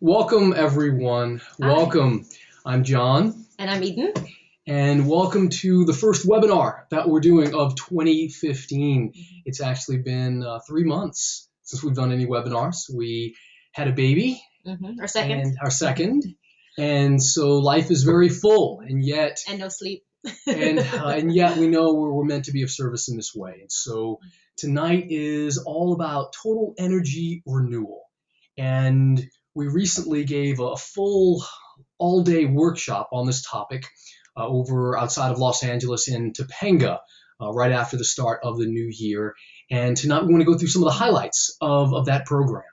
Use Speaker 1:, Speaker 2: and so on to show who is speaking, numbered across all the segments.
Speaker 1: Welcome, everyone.
Speaker 2: Hi.
Speaker 1: Welcome. I'm John,
Speaker 2: And I'm Eden.
Speaker 1: and welcome to the first webinar that we're doing of 2015. It's actually been 3 months since we've done any webinars. We had a baby.
Speaker 2: Our second.
Speaker 1: Our second. And so life is very full, and yet...
Speaker 2: And no sleep.
Speaker 1: and yet we know we're meant to be of service in this way. And so tonight is all about total energy renewal. And we recently gave a full all-day workshop on this topic over outside of Los Angeles in Topanga right after the start of the new year. And tonight we want to go through some of the highlights of that program.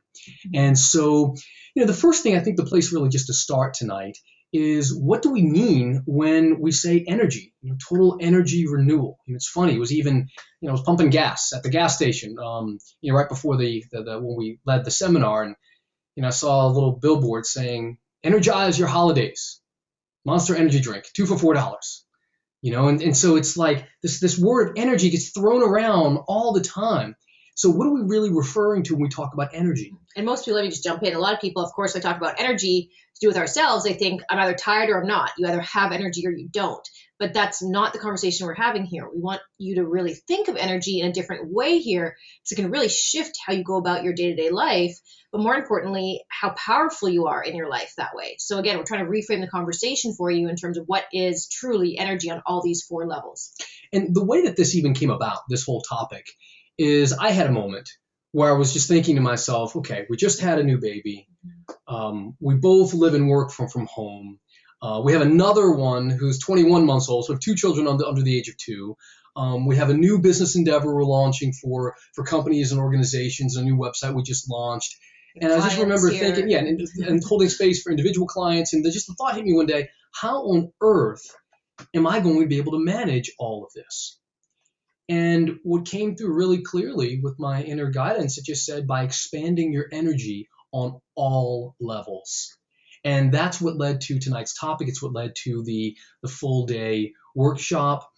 Speaker 1: And so, the first thing I think the place really just to start tonight is what do we mean when we say energy, total energy renewal? It's funny. It was even, I was pumping gas at the gas station, right before the when we led the seminar, and I saw a little billboard saying, "Energize your holidays, Monster Energy drink, 2 for $4." And so it's like this word of energy gets thrown around all the time. So what are we really referring to when we talk about energy?
Speaker 2: And most people, let me just jump in. A lot of people, of course, when they talk about energy to do with ourselves, they think I'm either tired or I'm not. You either have energy or you don't. But that's not the conversation we're having here. We want you to really think of energy in a different way here, so it can really shift how you go about your day-to-day life, but more importantly, how powerful you are in your life that way. So again, we're trying to reframe the conversation for you in terms of what is truly energy on all these 4 levels.
Speaker 1: And the way that this even came about, this whole topic, is I had a moment where I was just thinking to myself, okay, we just had a new baby. We both live and work from home. We have another one who's 21 months old, so we have 2 children under the age of 2. We have a new business endeavor we're launching for companies and organizations, a new website we just launched. And I just remember thinking, and holding space for individual clients. And just the thought hit me one day, how on earth am I going to be able to manage all of this? And what came through really clearly with my inner guidance, it just said by expanding your energy on all levels. And that's what led to tonight's topic. It's what led to the full day workshop.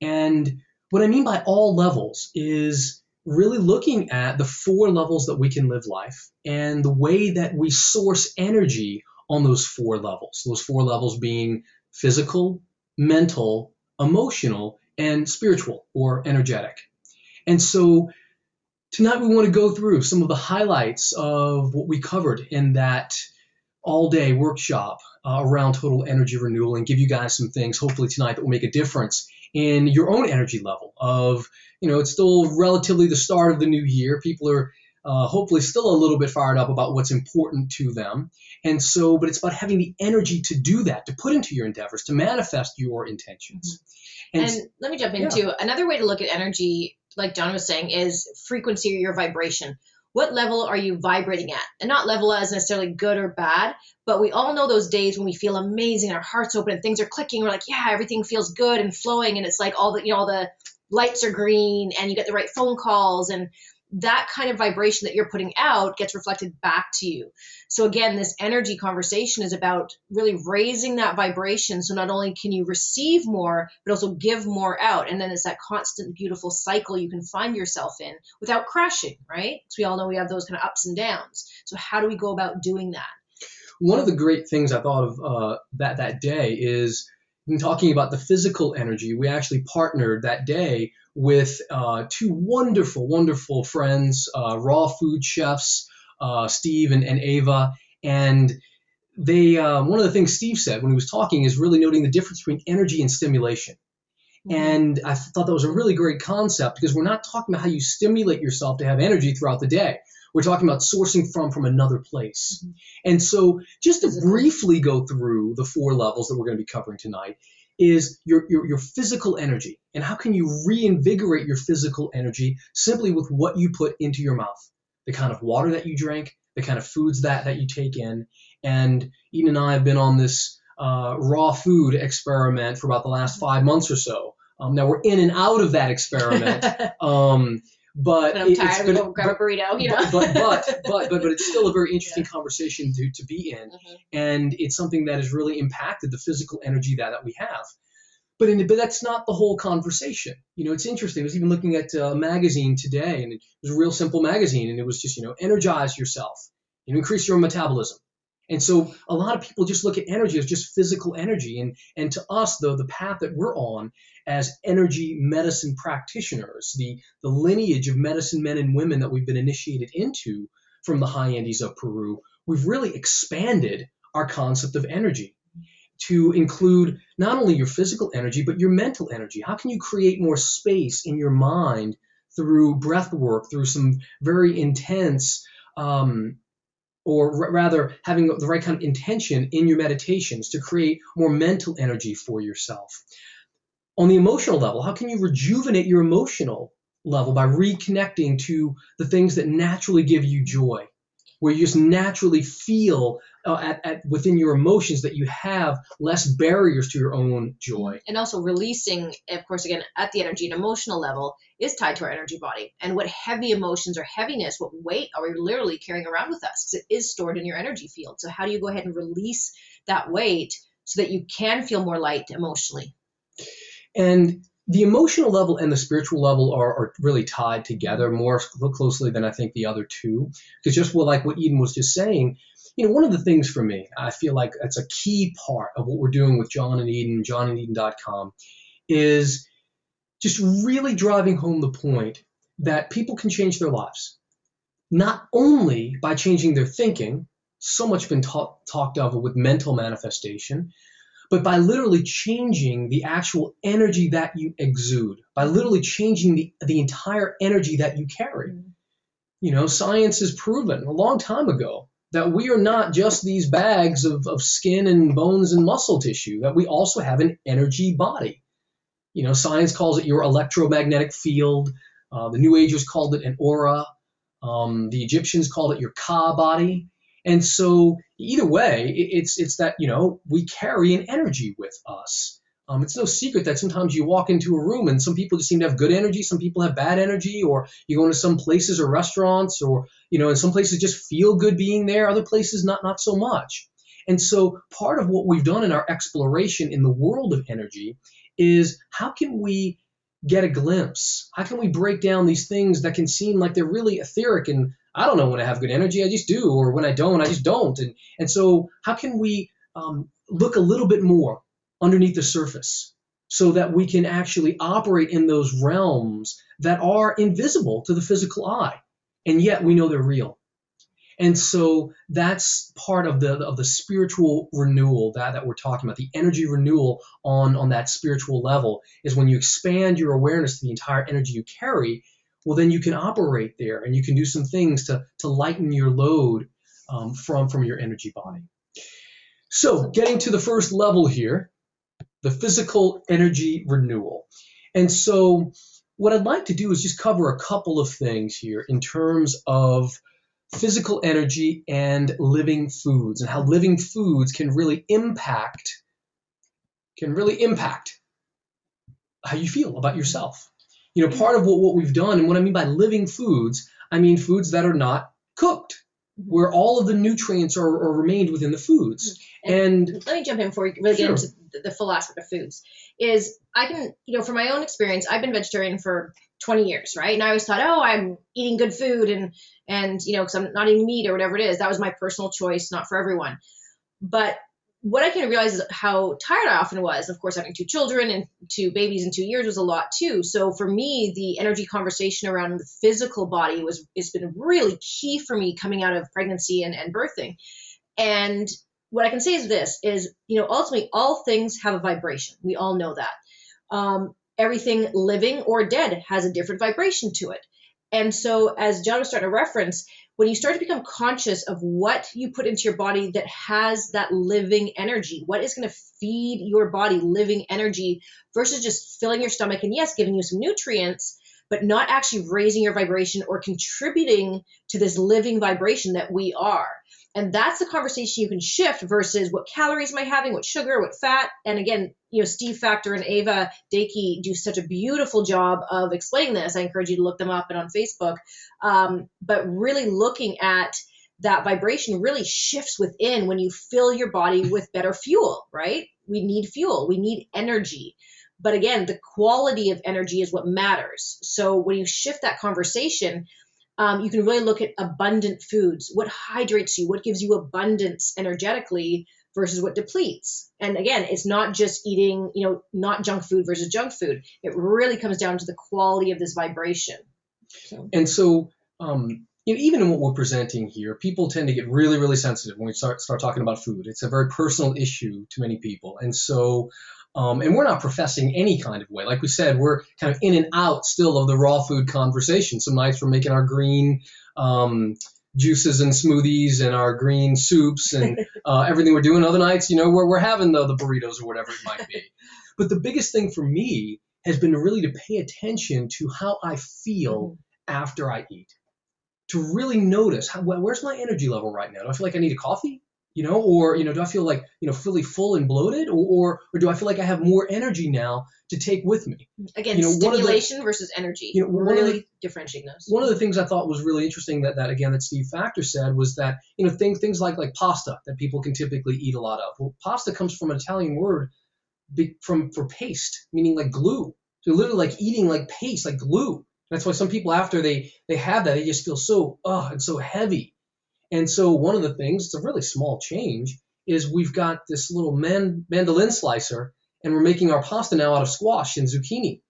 Speaker 1: And what I mean by all levels is really looking at the 4 levels that we can live life and the way that we source energy on those 4 levels. Those 4 levels being physical, mental, emotional, and spiritual or energetic. And so tonight we want to go through some of the highlights of what we covered in that all-day workshop around total energy renewal, and give you guys some things hopefully tonight that will make a difference in your own energy level of, it's still relatively the start of the new year. People are hopefully still a little bit fired up about what's important to them. And so, but it's about having the energy to do that, to put into your endeavors, to manifest your intentions.
Speaker 2: And let me jump into another way to look at energy, like John was saying, is frequency or your vibration. What level are you vibrating at? And not level as necessarily good or bad, but we all know those days when we feel amazing, our heart's open and things are clicking. We're like, yeah, everything feels good and flowing. And it's like all the lights are green and you get the right phone calls, and that kind of vibration that you're putting out gets reflected back to you. So again, this energy conversation is about really raising that vibration. So not only can you receive more, but also give more out. And then it's that constant, beautiful cycle you can find yourself in without crashing, right? So we all know we have those kind of ups and downs. So how do we go about doing that?
Speaker 1: One of the great things I thought of that day is in talking about the physical energy. We actually partnered that day with 2 wonderful, wonderful friends, raw food chefs, Steve and Ava. And they, one of the things Steve said when he was talking is really noting the difference between energy and stimulation. Mm-hmm. And I thought that was a really great concept, because we're not talking about how you stimulate yourself to have energy throughout the day. We're talking about sourcing from another place. Mm-hmm. And so just to briefly go through the 4 levels that we're going to be covering tonight is your physical energy. And how can you reinvigorate your physical energy simply with what you put into your mouth, the kind of water that you drink, the kind of foods that you take in. And Eden and I have been on this raw food experiment for about the last 5 months or so. Now we're in and out of that experiment. But
Speaker 2: I'm tired. We go grab a burrito,
Speaker 1: but it's still a very interesting conversation to be in, and it's something that has really impacted the physical energy that we have. But that's not the whole conversation. It's interesting. I was even looking at a magazine today, and it was a real simple magazine, and it was just energize yourself, increase your metabolism, And so a lot of people just look at energy as just physical energy. And to us, though, the path that we're on as energy medicine practitioners, the lineage of medicine men and women that we've been initiated into from the high Andes of Peru, we've really expanded our concept of energy to include not only your physical energy, but your mental energy. How can you create more space in your mind through breath work, through some very intense, rather having the right kind of intention in your meditations to create more mental energy for yourself? On the emotional level, how can you rejuvenate your emotional level by reconnecting to the things that naturally give you joy, where you just naturally feel within your emotions that you have less barriers to your own joy.
Speaker 2: And also releasing, of course, again, at the energy and emotional level is tied to our energy body. And what heavy emotions or heaviness, what weight are we literally carrying around with us? Because it is stored in your energy field. So how do you go ahead and release that weight so that you can feel more light emotionally?
Speaker 1: And the emotional level and the spiritual level are really tied together more closely than I think the other two. Because just like what Eden was just saying, one of the things for me, I feel like that's a key part of what we're doing with John and Eden, JohnandEden.com, is just really driving home the point that people can change their lives, not only by changing their thinking, so much been talked of with mental manifestation, but by literally changing the actual energy that you exude, by literally changing the entire energy that you carry. Science has proven a long time ago that we are not just these bags of skin and bones and muscle tissue, that we also have an energy body. Science calls it your electromagnetic field. The New Agers called it an aura. The Egyptians called it your Ka body. And so either way, it's that, we carry an energy with us. It's no secret that sometimes you walk into a room and some people just seem to have good energy, some people have bad energy, or you go into some places or restaurants, or, in some places just feel good being there, other places not so much. And so part of what we've done in our exploration in the world of energy is how can we get a glimpse? How can we break down these things that can seem like they're really etheric and I don't know when I have good energy, I just do, or when I don't, I just don't. And so how can we look a little bit more underneath the surface so that we can actually operate in those realms that are invisible to the physical eye, and yet we know they're real? And so that's part of the spiritual renewal that we're talking about. The energy renewal on that spiritual level is when you expand your awareness to the entire energy you carry. Well, then you can operate there and you can do some things to lighten your load from your energy body. So getting to the first level here, the physical energy renewal. And so what I'd like to do is just cover a couple of things here in terms of physical energy and living foods, and how living foods can really impact how you feel about yourself. Part of what we've done, and what I mean by living foods, I mean foods that are not cooked, where all of the nutrients are remained within the foods. And
Speaker 2: let me jump in before we really get into the full aspect of foods. Is I can, from my own experience, I've been vegetarian for 20 years, right? And I always thought, I'm eating good food and because I'm not eating meat or whatever it is. That was my personal choice, not for everyone. But what I can realize is how tired I often was. Of course, having 2 children and 2 babies in 2 years was a lot too. So for me, the energy conversation around the physical body it's been really key for me coming out of pregnancy and birthing. And what I can say is this is, ultimately all things have a vibration. We all know that. Everything living or dead has a different vibration to it. And so as John was starting to reference, when you start to become conscious of what you put into your body that has that living energy, what is going to feed your body living energy versus just filling your stomach and yes, giving you some nutrients, but not actually raising your vibration or contributing to this living vibration that we are. And that's the conversation you can shift versus what calories am I having, what sugar, what fat. And again, Steve Factor and Ava Dakey do such a beautiful job of explaining this. I encourage you to look them up and on Facebook. But really looking at that vibration really shifts within when you fill your body with better fuel, right? We need fuel. We need energy. But again, the quality of energy is what matters. So when you shift that conversation, You can really look at abundant foods. What hydrates you? What gives you abundance energetically versus what depletes? And again, it's not just eating, not junk food versus junk food. It really comes down to the quality of this vibration.
Speaker 1: And so, even in what we're presenting here, people tend to get really, really sensitive when we start talking about food. It's a very personal issue to many people. And so, and we're not professing any kind of way. Like we said, we're kind of in and out still of the raw food conversation. Some nights we're making our green juices and smoothies and our green soups and everything we're doing. Other nights, we're having the burritos or whatever it might be. But the biggest thing for me has been really to pay attention to how I feel after I eat. To really notice where's my energy level right now? Do I feel like I need a coffee? Or do I feel like fully full and bloated, or do I feel like I have more energy now to take with me?
Speaker 2: Again, stimulation versus energy. Really differentiating those.
Speaker 1: One of the things I thought was really interesting that Steve Factor said was that things like pasta that people can typically eat a lot of. Well, pasta comes from an Italian word for paste, meaning like glue. So literally like eating like paste, like glue. That's why some people after they have that, they just feel so and so heavy. And so one of the things, it's a really small change, is we've got this little mandolin slicer, and we're making our pasta now out of squash and zucchini.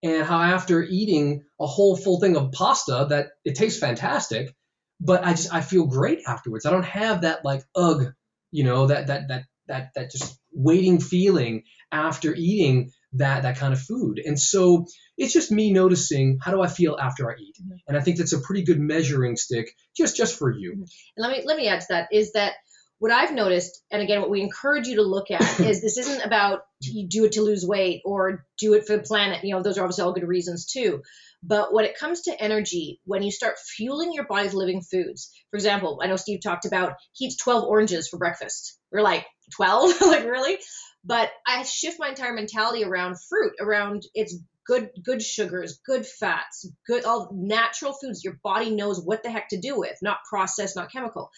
Speaker 1: And how after eating a whole full thing of pasta, that it tastes fantastic, but I feel great afterwards. I don't have that like that just waiting feeling after eating that kind of food. And so it's just me noticing, how do I feel after I eat? And I think that's a pretty good measuring stick just for you.
Speaker 2: And let me add to that, is that what I've noticed, and again, what we encourage you to look at is this isn't about you do it to lose weight or do it for the planet. Those are obviously all good reasons too. But when it comes to energy, when you start fueling your body with living foods, for example, I know Steve talked about he eats 12 oranges for breakfast. We're like, 12? Like, really? But I shift my entire mentality around fruit, around its good sugars, good fats, good all natural foods your body knows what the heck to do with, not processed, not chemical.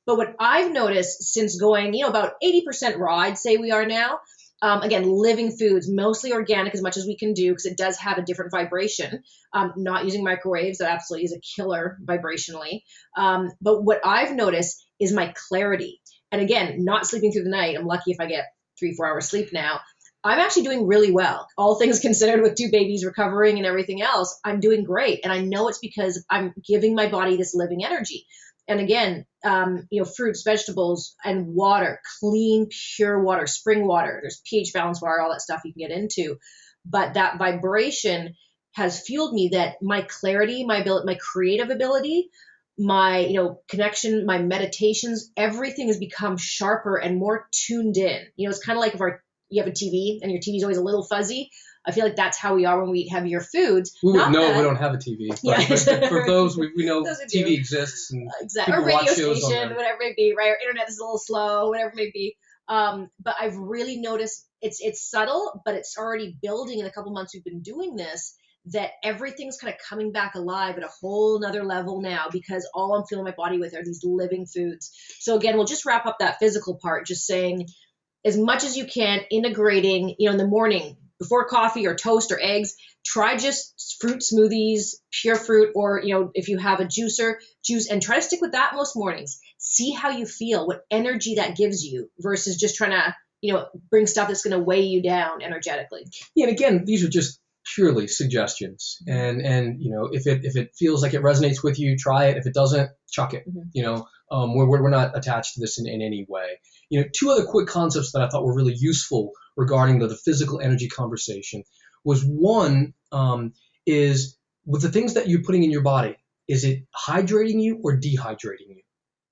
Speaker 2: But what I've noticed since going, about 80% raw, I'd say we are now, again, living foods, mostly organic as much as we can do, because it does have a different vibration, not using microwaves, that absolutely is a killer vibrationally. But what I've noticed is my clarity. And again, not sleeping through the night. I'm lucky if I get 3-4 hours sleep now. I'm actually doing really well. All things considered, with 2 babies recovering and everything else, I'm doing great. And I know it's because I'm giving my body this living energy. And again, fruits, vegetables, and water, clean, pure water, spring water. There's pH balance water, all that stuff you can get into. But that vibration has fueled me, that my clarity, my ability, my creative ability, my connection, my meditations, everything has become sharper and more tuned in. It's kind of like if you have a TV and your TV is always a little fuzzy. I feel like that's how we are when we eat heavier foods.
Speaker 1: We don't have a TV. But for those, we know TV exists. And
Speaker 2: exactly. Or radio station, whatever it may be, right? Or internet is a little slow, whatever it may be. But I've really noticed it's subtle, but it's already building in a couple months we've been doing this, that everything's kind of coming back alive at a whole nother level now, because all I'm filling my body with are these living foods. So again, we'll just wrap up that physical part, just saying as much as you can, integrating, in the morning, before coffee or toast or eggs, try just fruit smoothies, pure fruit, or, if you have a juicer, juice, and try to stick with that most mornings. See how you feel, what energy that gives you, versus just trying to, bring stuff that's going to weigh you down energetically.
Speaker 1: Yeah, and again, these are just purely suggestions. And if it feels like it resonates with you, try it. If it doesn't, chuck it. We're not attached to this in any way. 2 other quick concepts that I thought were really useful regarding the physical energy conversation was, one, is with the things that you're putting in your body, is it hydrating you or dehydrating you?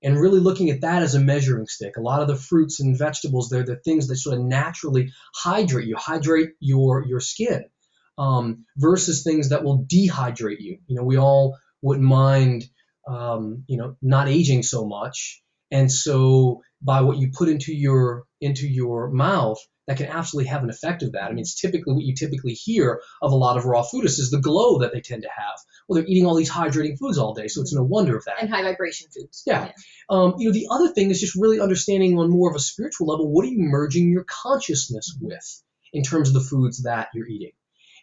Speaker 1: And really looking at that as a measuring stick. A lot of the fruits and vegetables, they're the things that sort of naturally hydrate your skin, versus things that will dehydrate you. We all wouldn't mind, not aging so much. And so by what you put into your mouth, that can absolutely have an effect of that. I mean, it's typically what you typically hear of a lot of raw foodists is the glow that they tend to have. Well, they're eating all these hydrating foods all day, so it's no wonder of that.
Speaker 2: And high vibration foods.
Speaker 1: Yeah. The other thing is just really understanding on more of a spiritual level, what are you merging your consciousness with in terms of the foods that you're eating?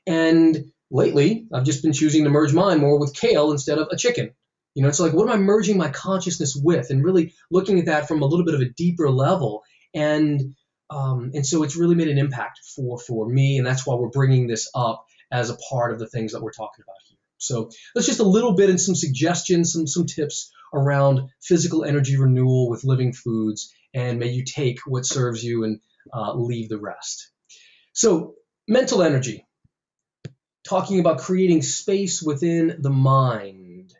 Speaker 1: And lately, I've just been choosing to merge mine more with kale instead of a chicken. It's like, what am I merging my consciousness with, and really looking at that from a little bit of a deeper level. And so it's really made an impact for me, and that's why we're bringing this up as a part of the things that we're talking about here. So that's just a little bit and some suggestions, some tips around physical energy renewal with living foods, and may you take what serves you and leave the rest. So mental energy, talking about creating space within the mind.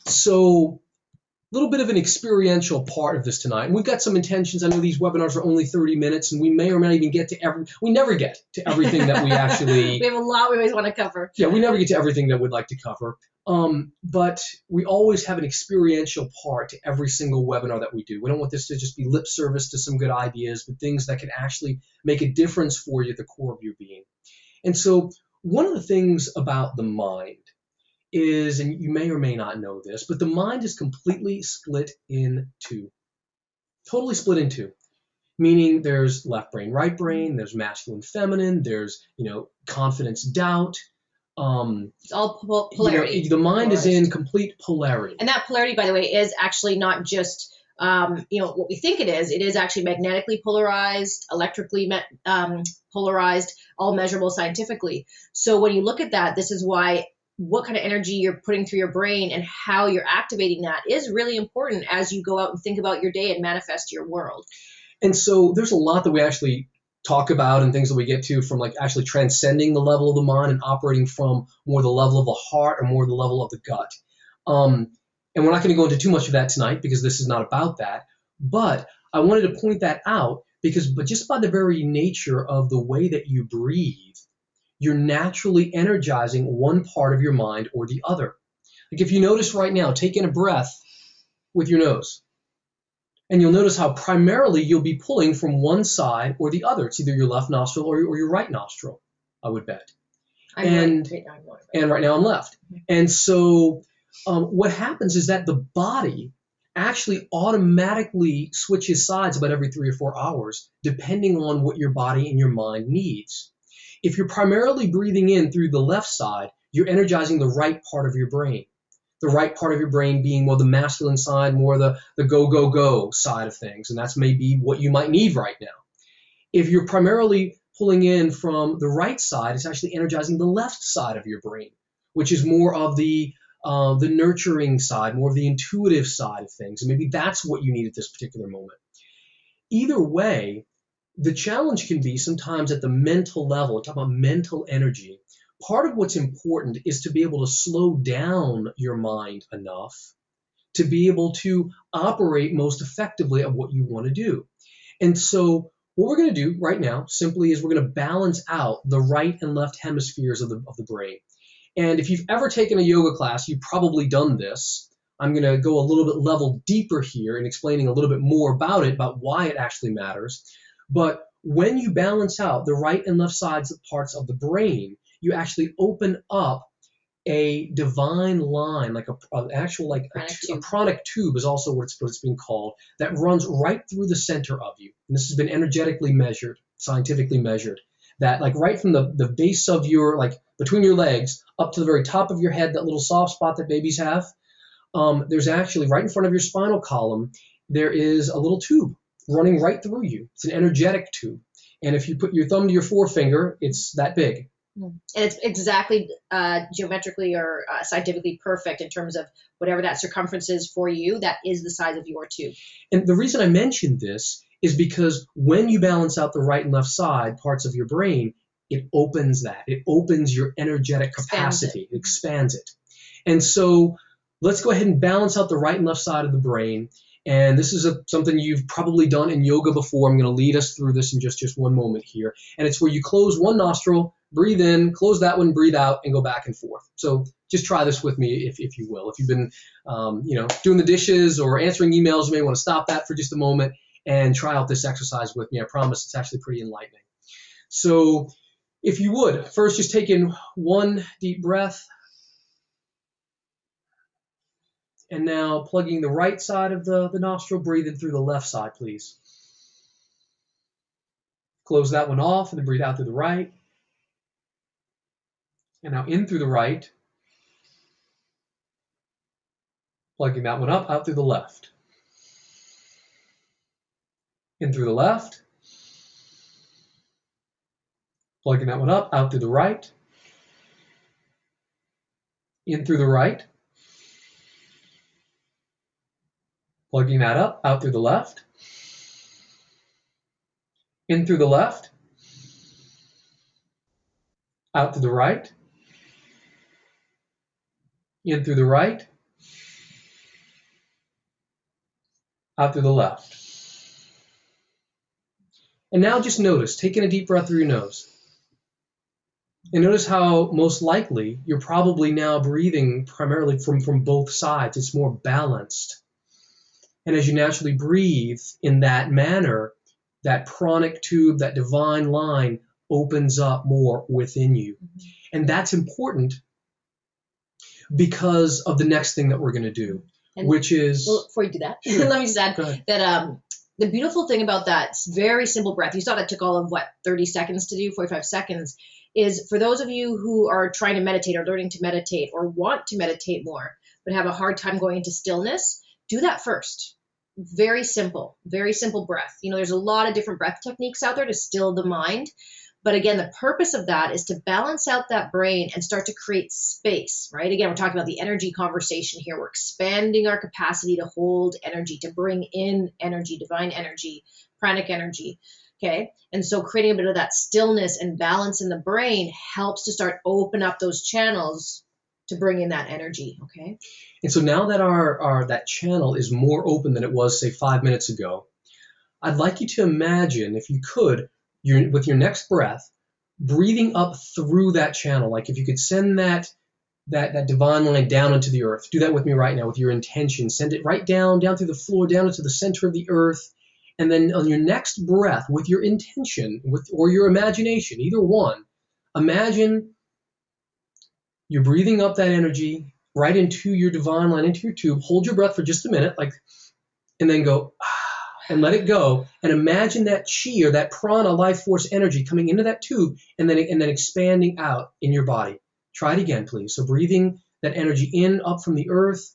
Speaker 1: So a little bit of an experiential part of this tonight. And we've got some intentions. I know these webinars are only 30 minutes, and we may or may not even get to we never get to everything that we actually...
Speaker 2: We have a lot we always want to cover.
Speaker 1: Yeah, we never get to everything that we'd like to cover. But we always have an experiential part to every single webinar that we do. We don't want this to just be lip service to some good ideas, but things that can actually make a difference for you at the core of your being. And so one of the things about the mind is, and you may or may not know this, but the mind is completely split in two. Totally split in two. Meaning there's left brain, right brain, there's masculine, feminine, there's, confidence, doubt.
Speaker 2: It's all polarity.
Speaker 1: The mind is in complete polarity.
Speaker 2: And that polarity, by the way, is actually not just what we think it is. It is actually magnetically polarized, electrically polarized, all measurable scientifically. So when you look at that, this is why what kind of energy you're putting through your brain and how you're activating that is really important as you go out and think about your day and manifest your world.
Speaker 1: And so there's a lot that we actually talk about and things that we get to from like actually transcending the level of the mind and operating from more the level of the heart or more the level of the gut. And we're not going to go into too much of that tonight because this is not about that. But I wanted to point that out but just by the very nature of the way that you breathe, you're naturally energizing one part of your mind or the other. Like if you notice right now, take in a breath with your nose. And you'll notice how primarily you'll be pulling from one side or the other. It's either your left nostril or your right nostril, I would bet. And right now I'm left. And so what happens is that the body actually automatically switches sides about every 3 or 4 hours, depending on what your body and your mind needs. If you're primarily breathing in through the left side, you're energizing the right part of your brain. The right part of your brain being more the masculine side, more the go, go, go side of things. And that's maybe what you might need right now. If you're primarily pulling in from the right side, it's actually energizing the left side of your brain, which is more of the nurturing side, more of the intuitive side of things. And maybe that's what you need at this particular moment. Either way, the challenge can be sometimes at the mental level, talk about mental energy. Part of what's important is to be able to slow down your mind enough to be able to operate most effectively at what you want to do. And so what we're going to do right now simply is we're going to balance out the right and left hemispheres of the brain. And if you've ever taken a yoga class, you've probably done this. I'm going to go a little bit level deeper here in explaining a little bit more about it, about why it actually matters. But when you balance out the right and left sides of parts of the brain, you actually open up a divine line, like an actual, like a pranic tube is also what it's being called, that runs right through the center of you. And this has been energetically measured, scientifically measured, that like right from the base of your, like between your legs up to the very top of your head, that little soft spot that babies have, there's actually right in front of your spinal column, there is a little tube running right through you. It's an energetic tube. And if you put your thumb to your forefinger, it's that big.
Speaker 2: And it's exactly geometrically or scientifically perfect in terms of whatever that circumference is for you. That is the size of your tube.
Speaker 1: And the reason I mentioned this is because when you balance out the right and left side parts of your brain, it opens that. It opens your energetic capacity. It expands it. And so let's go ahead and balance out the right and left side of the brain. And this is something you've probably done in yoga before. I'm going to lead us through this in just one moment here. And it's where you close one nostril, breathe in, close that one, breathe out, and go back and forth. So just try this with me if you will. If you've been doing the dishes or answering emails, you may want to stop that for just a moment and try out this exercise with me. I promise it's actually pretty enlightening. So if you would, first just take in one deep breath. And now plugging the right side of the nostril, breathe in through the left side, please. Close that one off and then breathe out through the right. And now in through the right. Plugging that one up, out through the left. In through the left. Plugging that one up, out through the right. In through the right. Plugging that up, out through the left. In through the left. Out through the right. In through the right. Out through the left. And now just notice, taking a deep breath through your nose. And notice how most likely you're probably now breathing primarily from both sides. It's more balanced. And as you naturally breathe in that manner, that pranic tube, that divine line opens up more within you. And that's important because of the next thing that we're going to do,
Speaker 2: And
Speaker 1: which is...
Speaker 2: Well, before you do that,
Speaker 1: Sure.
Speaker 2: let me just add
Speaker 1: Go ahead.
Speaker 2: that the beautiful thing about that very simple breath, you saw that took all of 30 seconds to do, 45 seconds, is for those of you who are trying to meditate or learning to meditate or want to meditate more, but have a hard time going into stillness, do that first. Very simple breath. There's a lot of different breath techniques out there to still the mind. But again, the purpose of that is to balance out that brain and start to create space, right? Again, we're talking about the energy conversation here. We're expanding our capacity to hold energy, to bring in energy, divine energy, pranic energy, okay? And so creating a bit of that stillness and balance in the brain helps to start open up those channels to bring in that energy, okay?
Speaker 1: And so now that our that channel is more open than it was, say, 5 minutes ago, I'd like you to imagine, if you could, with your next breath, breathing up through that channel. Like if you could send that divine line down into the earth. Do that with me right now with your intention. Send it right down through the floor, down into the center of the earth. And then on your next breath, with your intention or your imagination, either one, imagine you're breathing up that energy right into your divine line, into your tube. Hold your breath for just a minute, and then go, and let it go, and imagine that chi or that prana, life force energy coming into that tube and then expanding out in your body. Try it again, please. So breathing that energy in, up from the earth.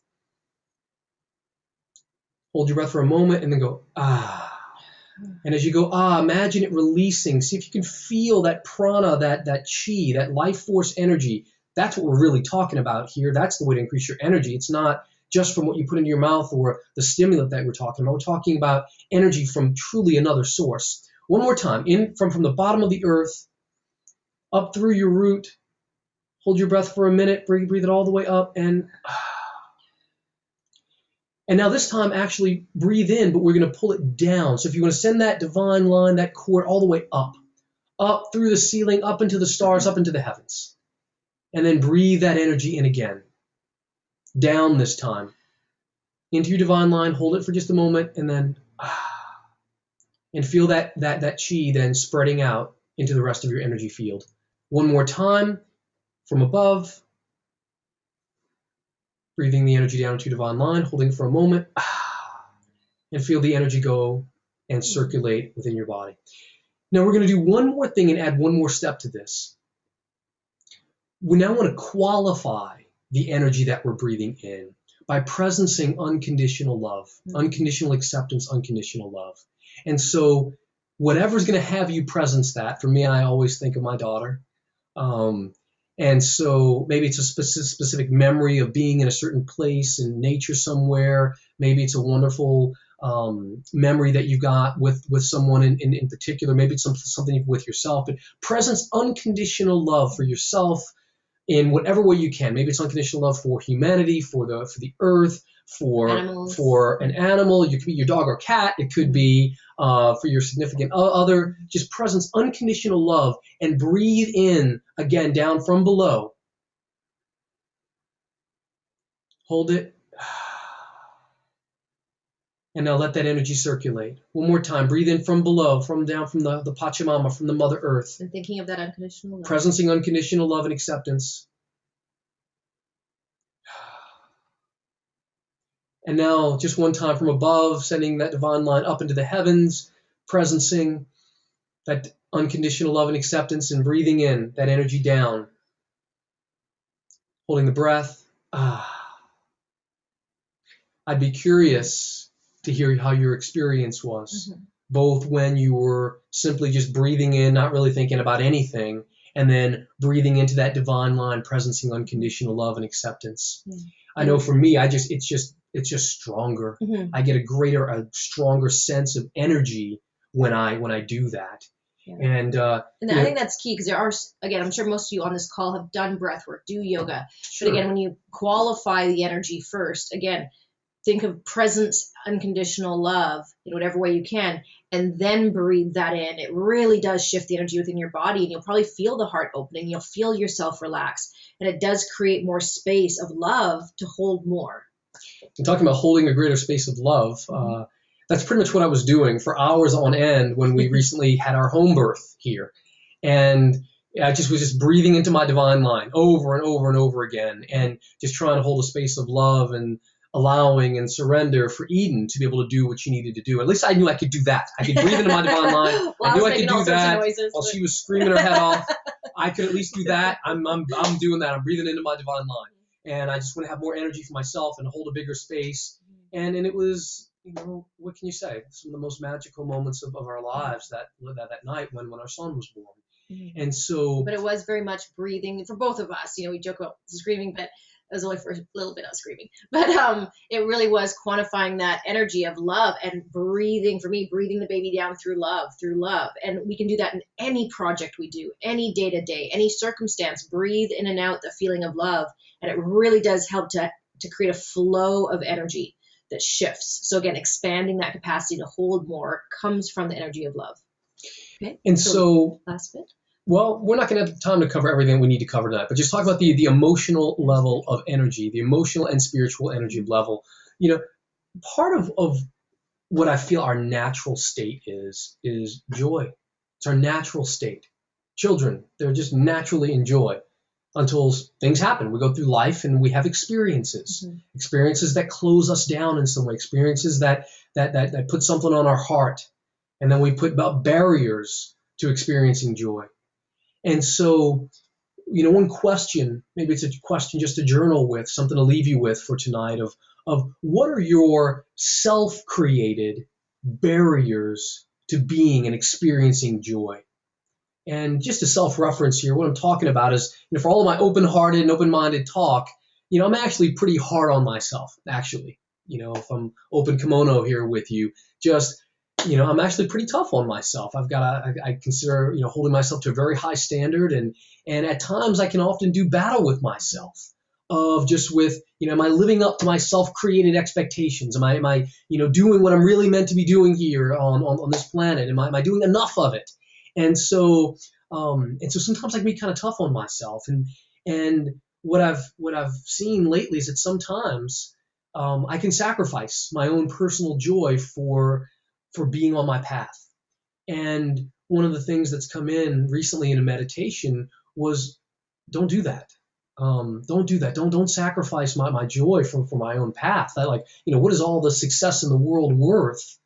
Speaker 1: Hold your breath for a moment and then go, ah. And as you go, imagine it releasing. See if you can feel that prana, that chi, that life force energy. That's what we're really talking about here. That's the way to increase your energy. It's not just from what you put into your mouth or the stimulant that we're talking about. We're talking about energy from truly another source. One more time, in from the bottom of the earth, up through your root. Hold your breath for a minute, breathe it all the way up, and now this time actually breathe in, but we're going to pull it down. So if you want to send that divine line, that cord all the way up through the ceiling, up into the stars, up into the heavens. And then breathe that energy in again. Down this time. Into your divine line, hold it for just a moment, and then and feel that chi then spreading out into the rest of your energy field. One more time from above. Breathing the energy down into your divine line, holding for a moment, and feel the energy go and circulate within your body. Now we're going to do one more thing and add one more step to this. We now want to qualify the energy that we're breathing in by presencing unconditional love, unconditional acceptance, unconditional love. And so whatever's going to have you presence that, for me, I always think of my daughter. And so maybe it's a specific memory of being in a certain place in nature somewhere. Maybe it's a wonderful memory that you've got with someone in particular. Maybe it's something with yourself. But presence unconditional love for yourself in whatever way you can. Maybe it's unconditional love for humanity, for the earth, for an animal. It could be your dog or cat. It could be for your significant other. Just presence unconditional love, and breathe in again down from below. Hold it. And now let that energy circulate. One more time. Breathe in from below, from down from the Pachamama, from the Mother Earth.
Speaker 2: And thinking of that unconditional love.
Speaker 1: Presencing unconditional love and acceptance. And now just one time from above, sending that divine line up into the heavens, presencing that unconditional love and acceptance, and breathing in that energy down. Holding the breath. I'd be curious to hear how your experience was, both when you were simply just breathing in, not really thinking about anything, and then breathing into that divine line, presencing unconditional love and acceptance. I know for me, it's just stronger. I get a stronger sense of energy when I do that.
Speaker 2: Yeah.
Speaker 1: And
Speaker 2: I think that's key, because there are, again, I'm sure most of you on this call have done breath work, do yoga.
Speaker 1: Sure.
Speaker 2: But again, when you qualify the energy first, again, think of presence, unconditional love in whatever way you can, and then breathe that in. It really does shift the energy within your body, and you'll probably feel the heart opening. You'll feel yourself relax, and it does create more space of love to hold more.
Speaker 1: And talking about holding a greater space of love, that's pretty much what I was doing for hours on end when we recently had our home birth here. And I was just breathing into my divine line over and over and over again, and just trying to hold a space of love and allowing and surrender for Eden to be able to do what she needed to do. At least I knew I could do that. I could breathe into my divine line. I knew I could do that while she was screaming her head off. I could at least do that. I'm doing that. I'm breathing into my divine line. And I just want to have more energy for myself and hold a bigger space. And it was, what can you say? Some of the most magical moments of our lives that night when our son was born. And so,
Speaker 2: but it was very much breathing for both of us. We joke about screaming, but it was only for a little bit of screaming. But it really was quantifying that energy of love and breathing, for me, breathing the baby down through love. And we can do that in any project we do, any day to day, any circumstance. Breathe in and out the feeling of love. And it really does help to create a flow of energy that shifts. So again, expanding that capacity to hold more comes from the energy of love. Okay.
Speaker 1: And so
Speaker 2: last bit.
Speaker 1: Well, we're not going to have time to cover everything we need to cover tonight, but just talk about the emotional level of energy, the emotional and spiritual energy level. Part of what I feel our natural state is joy. It's our natural state. Children, they're just naturally in joy until things happen. We go through life and we have experiences, experiences that close us down in some way, experiences that put something on our heart, and then we put about barriers to experiencing joy. And so, one question, maybe it's a question just to journal with, something to leave you with for tonight of what are your self-created barriers to being and experiencing joy? And just a self-reference here, what I'm talking about is, for all of my open-hearted and open-minded talk, I'm actually pretty hard on myself, actually. If I'm open kimono here with you, I'm actually pretty tough on myself. I consider, holding myself to a very high standard, and at times I can often do battle with myself of just with, am I living up to my self-created expectations? Am I doing what I'm really meant to be doing here on this planet? Am I doing enough of it? And so sometimes I can be kind of tough on myself. And what I've seen lately is that sometimes I can sacrifice my own personal joy for being on my path. And one of the things that's come in recently in a meditation was, don't do that. Don't do that. Don't sacrifice my joy for my own path. What is all the success in the world worth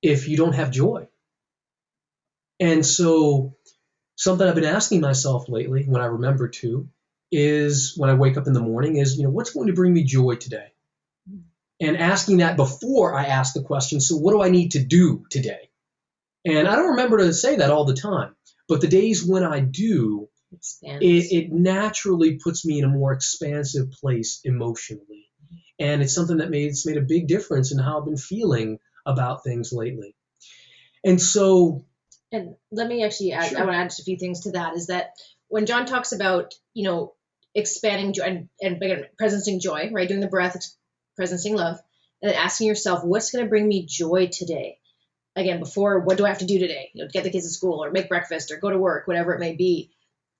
Speaker 1: if you don't have joy? And so something I've been asking myself lately, when I remember to, is when I wake up in the morning is, what's going to bring me joy today? And asking that before I ask the question, so what do I need to do today? And I don't remember to say that all the time, but the days when I do, it naturally puts me in a more expansive place emotionally. And it's something that it's made a big difference in how I've been feeling about things lately. And so...
Speaker 2: And let me actually add,
Speaker 1: sure.
Speaker 2: I want to add just a few things to that, is that when John talks about, expanding joy and presencing joy, right, doing the breath, presencing love, and then asking yourself, what's going to bring me joy today? Again, before, what do I have to do today? Get the kids to school or make breakfast or go to work, whatever it may be.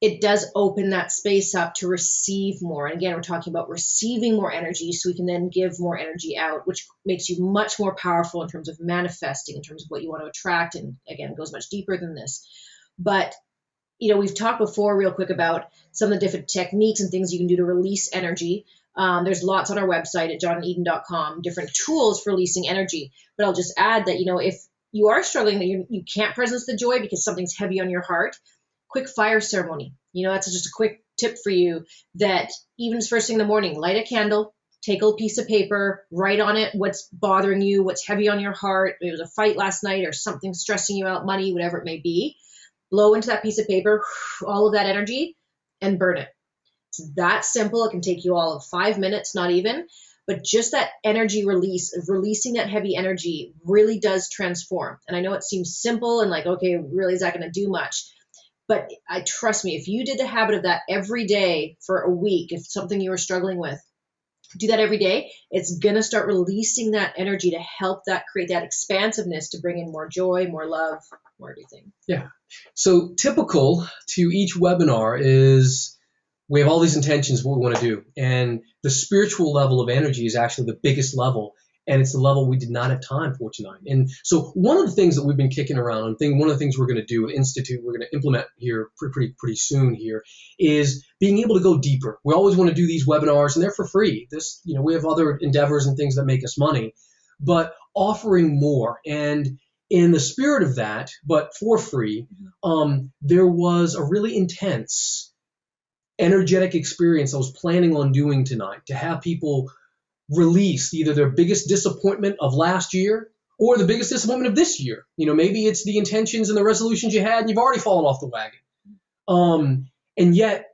Speaker 2: It does open that space up to receive more. And again, we're talking about receiving more energy so we can then give more energy out, which makes you much more powerful in terms of manifesting, in terms of what you want to attract. And again, it goes much deeper than this. But, we've talked before real quick about some of the different techniques and things you can do to release energy. There's lots on our website at JohnandEden.com, different tools for releasing energy. But I'll just add that, if you are struggling, that you can't presence the joy because something's heavy on your heart, quick fire ceremony. That's just a quick tip for you, that even first thing in the morning, light a candle, take a piece of paper, write on it what's bothering you, what's heavy on your heart. It was a fight last night or something stressing you out, money, whatever it may be. Blow into that piece of paper, all of that energy, and burn it. It's that simple. It can take you all of 5 minutes, not even. But just that energy release of releasing that heavy energy really does transform. And I know it seems simple and like, okay, really, is that going to do much? But trust me, if you did the habit of that every day for a week, if something you were struggling with, do that every day, it's going to start releasing that energy to help that create that expansiveness to bring in more joy, more love, more everything.
Speaker 1: Yeah. So typical to each webinar is we have all these intentions of what we want to do. And the spiritual level of energy is actually the biggest level. And it's the level we did not have time for tonight. And so one of the things that we've been kicking around, and one of the things we're going to do at Institute, we're going to implement here pretty soon here, is being able to go deeper. We always want to do these webinars, and they're for free. We have other endeavors and things that make us money, but offering more. And in the spirit of that, but for free, there was a really intense, energetic experience I was planning on doing tonight to have people release either their biggest disappointment of last year or the biggest disappointment of this year. Maybe it's the intentions and the resolutions you had and you've already fallen off the wagon. And yet,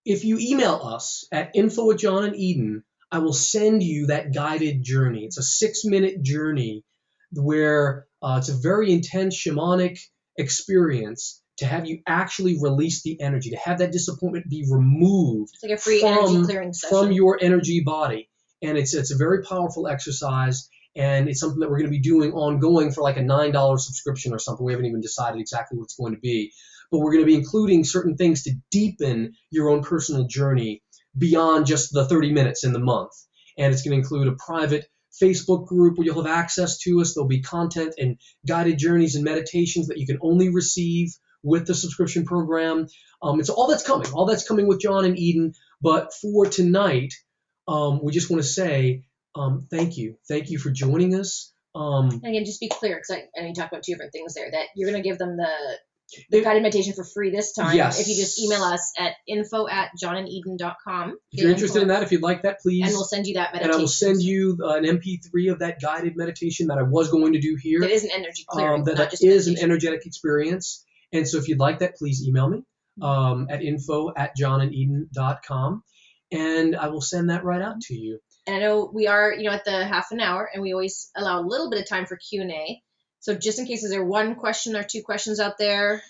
Speaker 1: if you email us at info@JohnandEden, I will send you that guided journey. It's a 6-minute journey where it's a very intense shamanic experience to have you actually release the energy, to have that disappointment be removed.
Speaker 2: It's like a free energy clearing session
Speaker 1: from your energy body. And it's a very powerful exercise, and it's something that we're going to be doing ongoing for like a $9 subscription or something. We haven't even decided exactly what it's going to be. But we're going to be including certain things to deepen your own personal journey beyond just the 30 minutes in the month. And it's going to include a private Facebook group where you'll have access to us. There'll be content and guided journeys and meditations that you can only receive with the subscription program. And so all that's coming with John and Eden. But for tonight, we just want to say thank you. Thank you for joining us.
Speaker 2: And again, just be clear, because I know you talked about 2 different things there, that you're going to give them the guided meditation for free this time.
Speaker 1: Yes.
Speaker 2: If you just email us at info@JohnandEden.com.
Speaker 1: If you're interested in that, if you'd like that, please.
Speaker 2: And we'll send you that meditation.
Speaker 1: And I will send you an MP3 of that guided meditation that I was going to do here.
Speaker 2: That is an energy clearing,
Speaker 1: that
Speaker 2: not just
Speaker 1: is
Speaker 2: meditation.
Speaker 1: an energetic experience. And so if you'd like that, please email me at info@JohnandEden.com. And I will send that right out to you.
Speaker 2: And I know we are, at the half an hour, and we always allow a little bit of time for Q&A. So just in case, is there 1 question or 2 questions out there?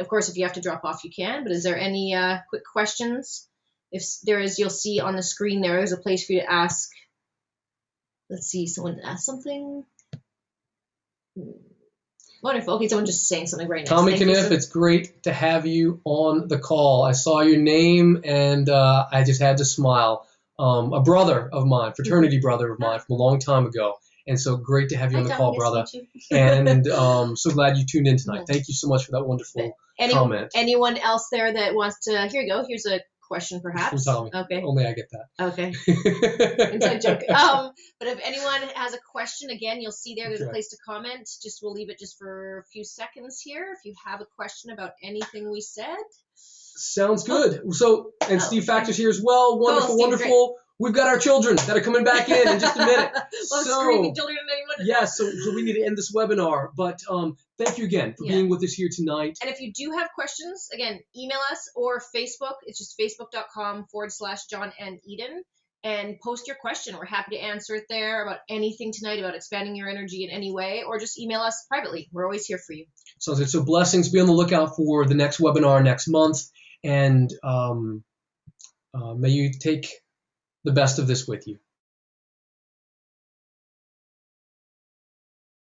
Speaker 2: Of course, if you have to drop off, you can. But is there any quick questions? If there is, you'll see on the screen there's a place for you to ask. Let's see, someone asked something. Wonderful. Okay, someone just saying something right now.
Speaker 1: Tommy Kniff, it's great to have you on the call. I saw your name and I just had to smile. A brother of mine, fraternity brother of mine from a long time ago. And so great to have you on the call, brother. And so glad you tuned in tonight. Thank you so much for that wonderful comment.
Speaker 2: Anyone else there that wants to, here you go. Here's a question perhaps.
Speaker 1: Okay. Only I get that.
Speaker 2: Okay. Inside joke. But if anyone has a question, again, you'll see there's a place to comment. We'll leave it just for a few seconds here. If you have a question about anything we said.
Speaker 1: Sounds good. So, and Steve Factor's here as well. Wonderful, wonderful. Great. We've got our children that are coming back in just a minute.
Speaker 2: Screaming children at anyone.
Speaker 1: Yes, so we need to end this webinar. But thank you again for being with us here tonight.
Speaker 2: And if you do have questions, again, email us or Facebook. It's just facebook.com/JohnandEden. And post your question. We're happy to answer it there about anything tonight, about expanding your energy in any way, or just email us privately. We're always here for you.
Speaker 1: So blessings. Be on the lookout for the next webinar next month. And may you take the best of this with you.